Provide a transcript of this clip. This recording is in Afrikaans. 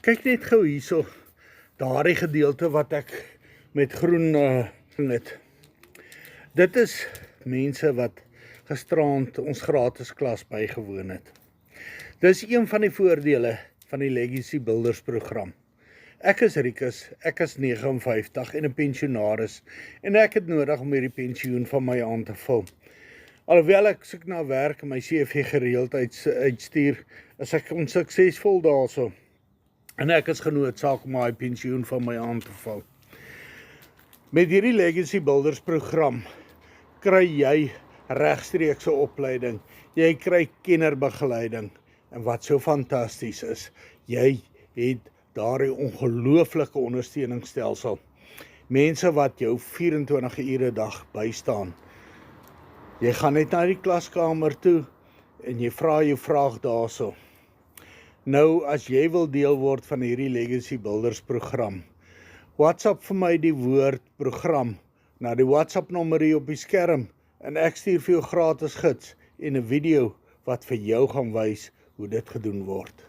Kyk net gou hierso, daardie gedeelte wat ek met groen het. Dit is mense wat gisterand ons gratis klas bygewoon het. Dis een van die voordele van die Legacy Builders program. Ek is Rikus, ek is 59 en 'n pensionaris en ek het nodig om hierdie pensioen van my aan te vul. Alhoewel ek soek na werk en my CV gereeld uitstuur, is ek onsuksesvol daarso. En ek is genoodsaak om my pensioen van my aan te vul. Met hierdie Legacy Builders program kry jy regstreekse opleiding, jy kry kennerbegeleiding en wat so fantasties is, jy het daardie ongelooflike ondersteuningsstelsel. Mense wat jou 24 ure 'n dag bystaan. Jy gaan net na die klaskamer toe en jy vra jou vraag daarso. Nou, as jy wil deel word van hierdie Legacy Builders program, WhatsApp vir my die woord program na die WhatsApp nommer hier op die skerm en ek stuur vir jou gratis gids en 'n video wat vir jou gaan wys hoe dit gedoen word.